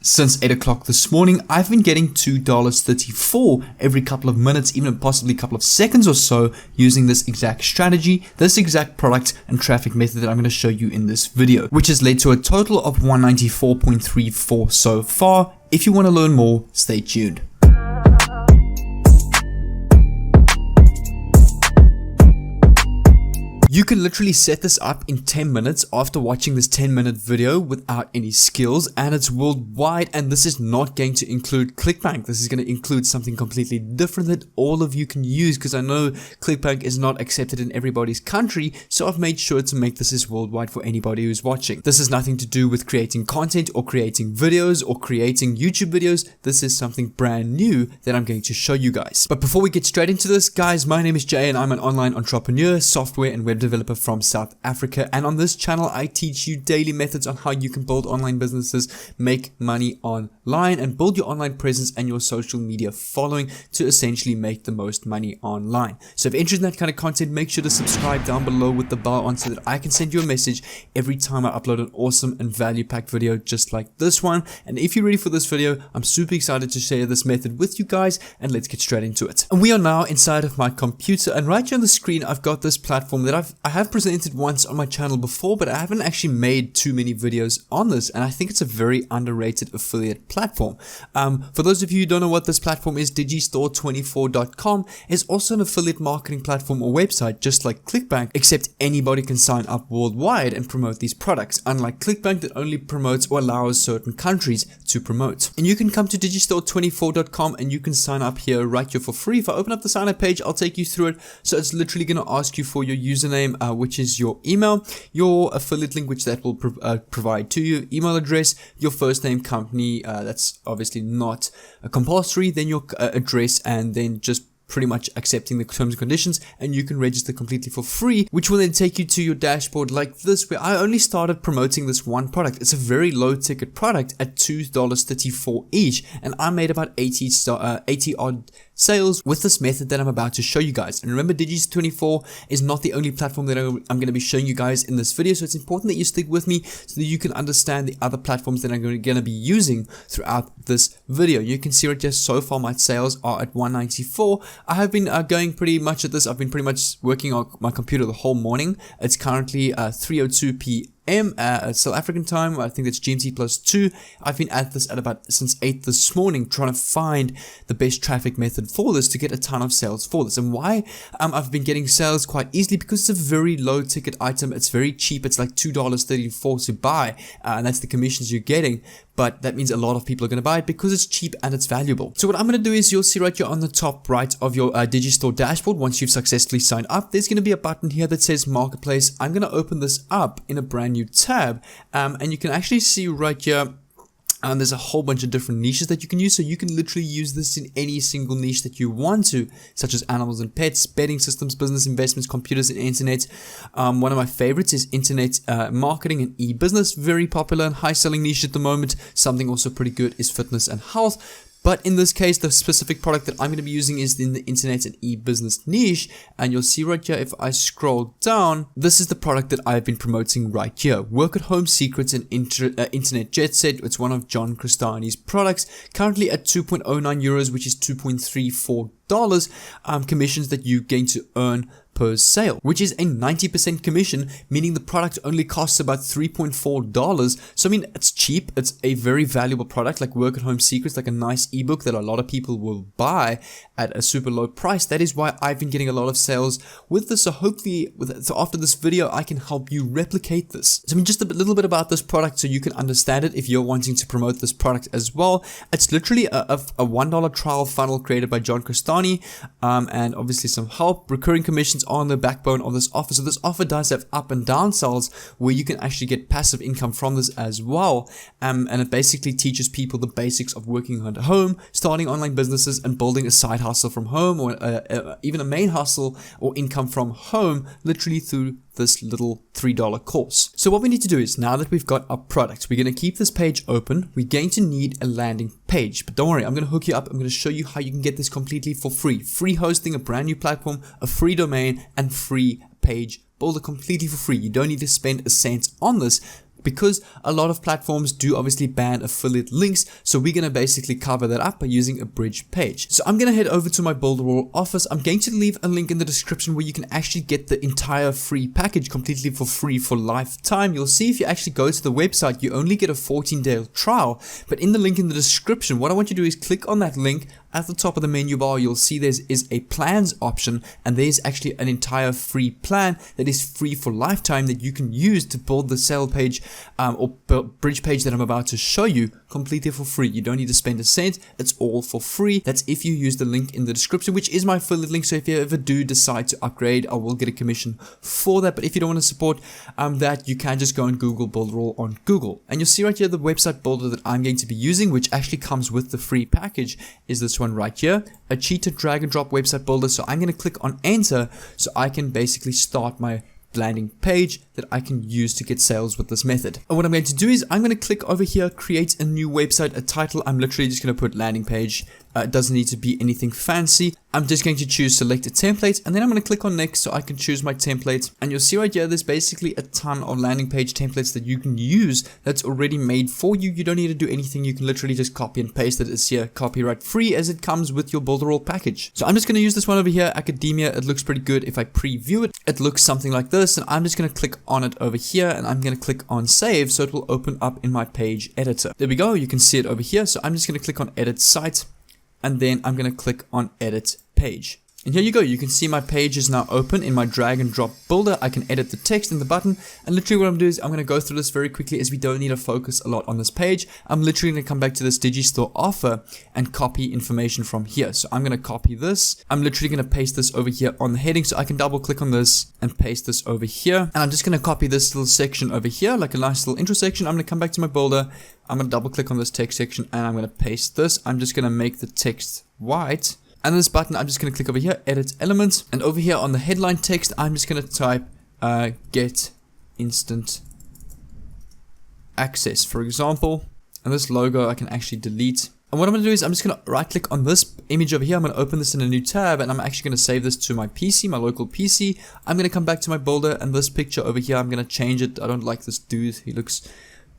Since 8 o'clock this morning, I've been getting $2.34 every couple of minutes, even possibly a couple of seconds or so, using this exact strategy, this exact product and traffic method that I'm going to show you in this video, which has led to a total of 194.34 so far. If you want to learn more, stay tuned. You can literally set this up in 10 minutes after watching this 10-minute video without any skills, and it's worldwide, and this is not going to include ClickBank. This is going to include something completely different that all of you can use, because I know ClickBank is not accepted in everybody's country, so I've made sure to make this as worldwide for anybody who's watching. This has nothing to do with creating content or creating videos or creating YouTube videos. This is something brand new that I'm going to show you guys. But before we get straight into this, guys, my name is Jay and I'm an online entrepreneur, software and web developer from South Africa, and on this channel I teach you daily methods on how you can build online businesses, make money online, and build your online presence and your social media following to essentially make the most money online. So if you're interested in that kind of content, make sure to subscribe down below with the bell on so that I can send you a message every time I upload an awesome and value-packed video just like this one. And if you're ready for this video, I'm super excited to share this method with you guys, and let's get straight into it. And we are now inside of my computer, and right here on the screen I've got this platform that I have presented once on my channel before, but I haven't actually made too many videos on this, and I think it's a very underrated affiliate platform. For those of you who don't know what this platform is, Digistore24.com is also an affiliate marketing platform or website just like ClickBank, except anybody can sign up worldwide and promote these products, unlike ClickBank that only promotes or allows certain countries to promote. And you can come to Digistore24.com and you can sign up here right here for free. If I open up the sign up page, I'll take you through it. So it's literally going to ask you for your username, which is your email, your affiliate link, which that will provide to you, email address, your first name, company, that's obviously not compulsory, then your address, and then just pretty much accepting the terms and conditions, and you can register completely for free, which will then take you to your dashboard like this, where I only started promoting this one product. It's a very low ticket product at $2.34 each, and I made about 80 odd sales with this method that I'm about to show you guys. And remember, Digistore24 is not the only platform that I'm going to be showing you guys in this video, so it's important that you stick with me so that you can understand the other platforms that I'm going to be using throughout this video. You can see right here, so far my sales are at 194. I have been going pretty much at this. I've been pretty much working on my computer the whole morning. It's currently 3:02 p.m. South African time. I think that's GMT +2. I've been at this since 8 this morning, trying to find the best traffic method for this to get a ton of sales for this. And why I've been getting sales quite easily, because it's a very low ticket item. It's very cheap. It's like $2.34 to buy, and that's the commissions you're getting. But that means a lot of people are going to buy it because it's cheap and it's valuable. So what I'm going to do is, you'll see right here on the top right of your Digistore dashboard, once you've successfully signed up, there's going to be a button here that says Marketplace. I'm going to open this up in a brand new tab, and you can actually see right here there's a whole bunch of different niches that you can use. So you can literally use this in any single niche that you want to, such as animals and pets, betting systems, business investments, computers and internet. One of my favorites is internet marketing and e-business, very popular and high selling niche at the moment. Something also pretty good is fitness and health. But in this case, the specific product that I'm going to be using is in the internet and e-business niche. And you'll see right here, if I scroll down, this is the product that I've been promoting right here. Work at Home Secrets and Internet Jet Set. It's one of John Crestani's products, currently at 2.09 euros, which is $2.34. Commissions that you're going to earn per sale, which is a 90% commission, meaning the product only costs about $3.4. So I mean, it's cheap. It's a very valuable product, like Work at Home Secrets, like a nice ebook that a lot of people will buy at a super low price. That is why I've been getting a lot of sales with this. So hopefully, so after this video, I can help you replicate this. So I mean, just a little bit about this product so you can understand it if you're wanting to promote this product as well. It's literally a $1 trial funnel created by John Crestani, and obviously some help. Recurring commissions on the backbone of this offer. So this offer does have up and down sales where you can actually get passive income from this as well. And it basically teaches people the basics of working at home, starting online businesses, and building a side hustle from home, or even a main hustle or income from home, literally through this little $3 course. So what we need to do is, now that we've got our product, we're going to keep this page open. We're going to need a landing page, but don't worry, I'm going to hook you up. I'm going to show you how you can get this completely for free. Free hosting, a brand new platform, a free domain, and free page builder completely for free. You don't need to spend a cent on this. because a lot of platforms do obviously ban affiliate links. So we're going to basically cover that up by using a bridge page. So I'm going to head over to my Builderall office. I'm going to leave a link in the description where you can actually get the entire free package completely for free for lifetime. You'll see if you actually go to the website, you only get a 14-day trial. But in the link in the description, what I want you to do is click on that link. At the top of the menu bar, you'll see there is a plans option, and there's actually an entire free plan that is free for lifetime that you can use to build the sale page or bridge page that I'm about to show you completely for free. You don't need to spend a cent. It's all for free. That's if you use the link in the description, which is my affiliate link. So if you ever do decide to upgrade, I will get a commission for that. But if you don't want to support that, you can just go and Google Builderall on Google. And you'll see right here the website builder that I'm going to be using, which actually comes with the free package, is this one right here, a cheetah drag and drop website builder. So I'm going to click on enter so I can basically start my landing page that I can use to get sales with this method. And what I'm going to do is I'm going to click over here, create a new website, a title. I'm literally just going to put landing page. It doesn't need to be anything fancy. I'm just going to choose select a template, and then I'm going to click on next so I can choose my template. And you'll see right here, there's basically a ton of landing page templates that you can use that's already made for you. You don't need to do anything. You can literally just copy and paste it. It's here copyright free as it comes with your Builderall package. So I'm just going to use this one over here, Academia. It looks pretty good. If I preview it, it looks something like this. And I'm just going to click on it over here, and I'm going to click on save so it will open up in my page editor. There we go. You can see it over here. So I'm just going to click on edit site, and then I'm going to click on edit page. And here you go, you can see my page is now open in my drag and drop builder. I can edit the text in the button, and literally what I'm doing is I'm going to go through this very quickly as we don't need to focus a lot on this page. I'm literally going to come back to this Digistore offer and copy information from here. So I'm going to copy this. I'm literally going to paste this over here on the heading, so I can double click on this and paste this over here. And I'm just going to copy this little section over here, like a nice little intro section. I'm going to come back to my builder. I'm going to double click on this text section, and I'm going to paste this. I'm just going to make the text white. And this button, I'm just going to click over here, edit elements. And over here on the headline text, I'm just going to type get instant access, for example. And this logo I can actually delete. And what I'm going to do is I'm just going to right click on this image over here. I'm going to open this in a new tab, and I'm actually going to save this to my PC, my local PC. I'm going to come back to my builder, and this picture over here, I'm going to change it. I don't like this dude. He looks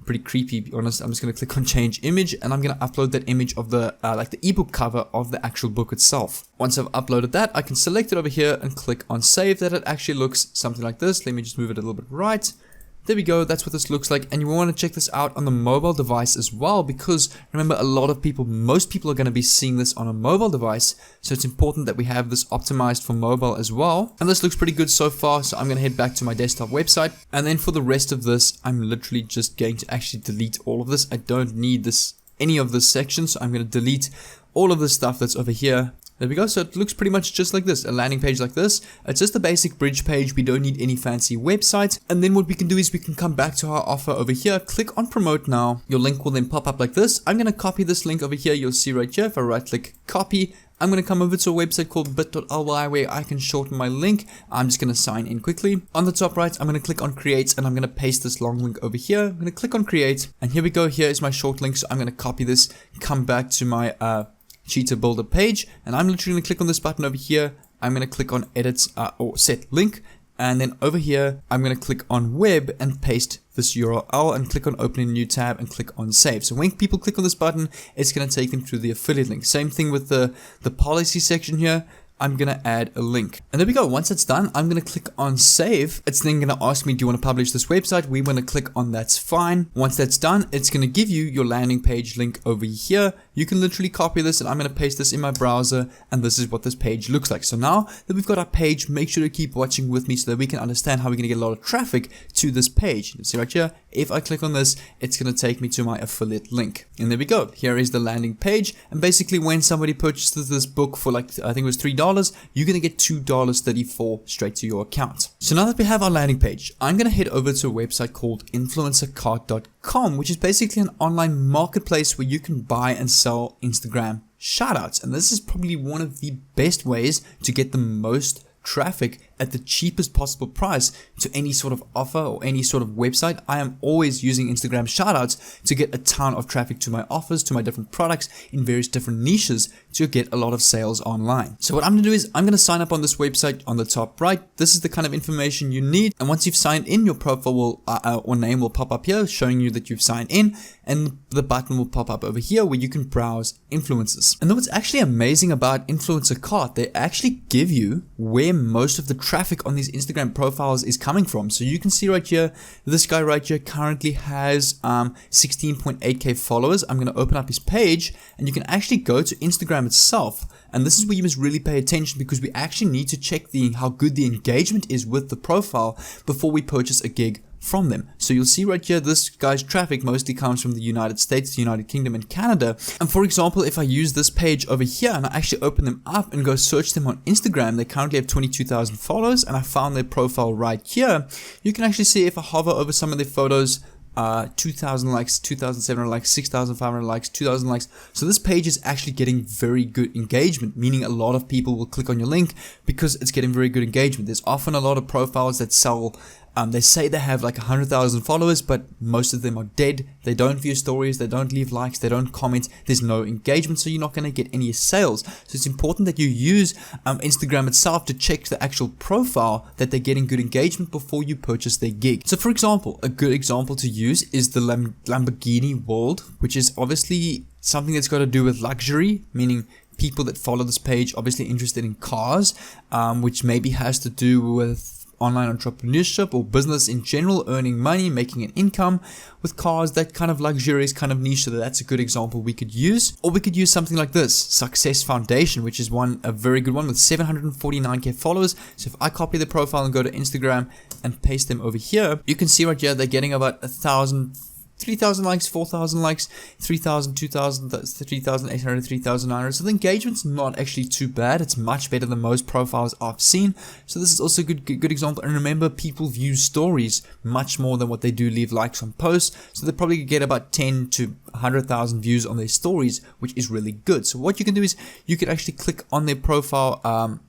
pretty creepy, to be honest. I'm just going to click on change image, and I'm going to upload that image of the like the ebook cover of the actual book itself. Once I've uploaded that, I can select it over here and click on save. That it actually looks something like this. Let me just move it a little bit right. There we go, that's what this looks like, and you want to check this out on the mobile device as well, because remember, most people are going to be seeing this on a mobile device, so it's important that we have this optimized for mobile as well. And this looks pretty good so far, so I'm going to head back to my desktop website, and then for the rest of this, I'm literally just going to actually delete all of this. I don't need any of this section, so I'm going to delete all of the stuff that's over here. There we go, so it looks pretty much just like this, a landing page like this. It's just a basic bridge page, we don't need any fancy website. And then what we can do is we can come back to our offer over here, click on promote now. Your link will then pop up like this. I'm going to copy this link over here, you'll see right here, if I right click copy, I'm going to come over to a website called bit.ly where I can shorten my link. I'm just going to sign in quickly. On the top right, I'm going to click on create, and I'm going to paste this long link over here. I'm going to click on create, and here we go, here is my short link. So I'm going to copy this, come back to my Cheetah Builder page, and I'm literally going to click on this button over here. I'm going to click on edit or set link, and then over here I'm going to click on web and paste this URL and click on open a new tab and click on save. So when people click on this button, it's going to take them to the affiliate link. Same thing with the policy section here. I'm going to add a link. And there we go. Once it's done, I'm going to click on save. It's then going to ask me, do you want to publish this website? We want to click on that's fine. Once that's done, it's going to give you your landing page link over here. You can literally copy this, and I'm going to paste this in my browser, and this is what this page looks like. So now that we've got our page, make sure to keep watching with me so that we can understand how we're going to get a lot of traffic to this page. You see right here, if I click on this, it's going to take me to my affiliate link. And there we go. Here is the landing page. And basically when somebody purchases this book for like, I think it was $3, you're going to get $2.34 straight to your account. So now that we have our landing page, I'm going to head over to a website called influencercart.com, which is basically an online marketplace where you can buy and sell Instagram shoutouts. And this is probably one of the best ways to get the most traffic at the cheapest possible price to any sort of offer or any sort of website, I am always using Instagram shoutouts to get a ton of traffic to my offers, to my different products in various different niches to get a lot of sales online. So what I'm going to do is I'm going to sign up on this website on the top right. This is the kind of information you need. And once you've signed in, your profile will or name will pop up here showing you that you've signed in, and the button will pop up over here where you can browse influencers. And then what's actually amazing about Influencer Cart, they actually give you where most of the traffic on these Instagram profiles is coming from. So you can see right here, this guy right here currently has 16.8k followers. I'm going to open up his page and you can actually go to Instagram itself. And this is where you must really pay attention, because we actually need to check how good the engagement is with the profile before we purchase a gig from them. So you'll see right here, this guy's traffic mostly comes from the United States, the United Kingdom, and Canada. And for example, if I use this page over here and I actually open them up and go search them on Instagram, they currently have 22,000 followers, and I found their profile right here. You can actually see if I hover over some of their photos, 2,000 likes, 2,700 likes, 6,500 likes, 2,000 likes. So this page is actually getting very good engagement, meaning a lot of people will click on your link because it's getting very good engagement. There's often a lot of profiles that sell they say they have like 100,000 followers, but most of them are dead. They don't view stories, they don't leave likes, they don't comment, there's no engagement, so you're not going to get any sales. So it's important that you use Instagram itself to check the actual profile that they're getting good engagement before you purchase their gig. So for example, a good example to use is the Lamborghini world, which is obviously something that's got to do with luxury, meaning people that follow this page obviously interested in cars, which maybe has to do with online entrepreneurship or business in general, earning money, making an income with cars, that kind of luxurious kind of niche. So that's a good example we could use. Or we could use something like this, Success Foundation, which is a very good one with 749k followers. So if I copy the profile and go to Instagram and paste them over here, you can see right here they're getting about 3,000 likes, 4,000 likes, 3,000, 2,000, 3,800, 3,900. So the engagement's not actually too bad. It's much better than most profiles I've seen. So this is also a good example. And remember, people view stories much more than what they do leave likes on posts. So they probably get about 10 to 100,000 views on their stories, which is really good. So what you can do is you can actually click on their profile,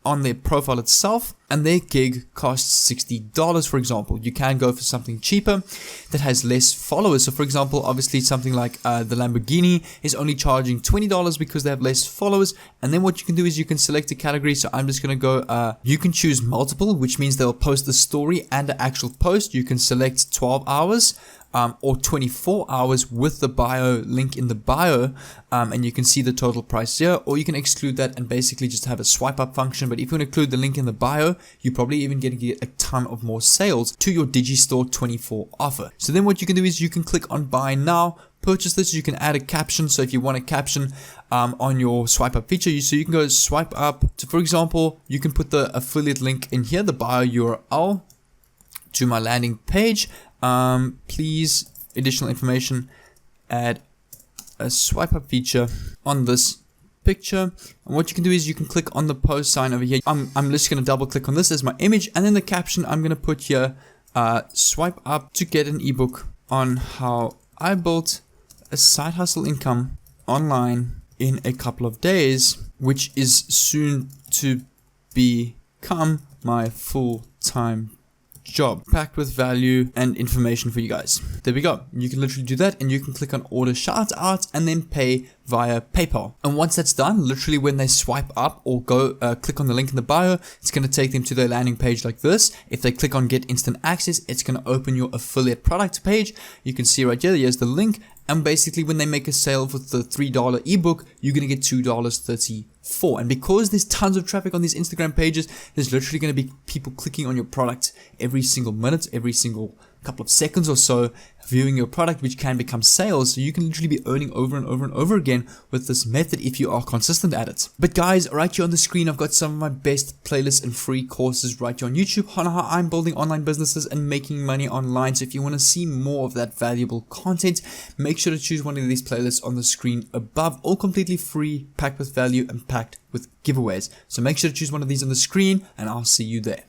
itself, and their gig costs $60, for example. You can go for something cheaper that has less followers. So for example, obviously something like the Lamborghini is only charging $20 because they have less followers. And then what you can do is you can select a category. So I'm just going to go, you can choose multiple, which means they'll post the story and the actual post. You can select 12 hours. Or 24 hours with the bio link in the bio, and you can see the total price here, or you can exclude that and basically just have a swipe up function. But if you include the link in the bio, you're probably even going to get a ton of more sales to your Digistore 24 offer. So then what you can do is you can click on buy now, purchase this. You can add a caption. So if you want a caption on your swipe up feature, so you can go swipe up. So for example, you can put the affiliate link in here, the bio URL to my landing page. Please, additional information, add a swipe up feature on this picture. And what you can do is you can click on the post sign over here. I'm just going to double click on this as my image, and then the caption I'm going to put here, swipe up to get an ebook on how I built a side hustle income online in a couple of days, which is soon to become my full-time job, packed with value and information for you guys. There we go. You can literally do that, and you can click on order shout out and then pay via PayPal. And once that's done, literally when they swipe up or go click on the link in the bio, it's going to take them to their landing page like this. If they click on get instant access, it's going to open your affiliate product page. You can see right here, here's the link. And basically when they make a sale with the $3 ebook, you're going to get $2.34. And because there's tons of traffic on these Instagram pages, there's literally going to be people clicking on your product every single minute, every single couple of seconds or so, viewing your product, which can become sales. So you can literally be earning over and over and over again with this method if you are consistent at it. But guys, right here on the screen, I've got some of my best playlists and free courses right here on YouTube on how I'm building online businesses and making money online. So if you want to see more of that valuable content, make sure to choose one of these playlists on the screen above, all completely free, packed with value and packed with giveaways. So make sure to choose one of these on the screen, and I'll see you there.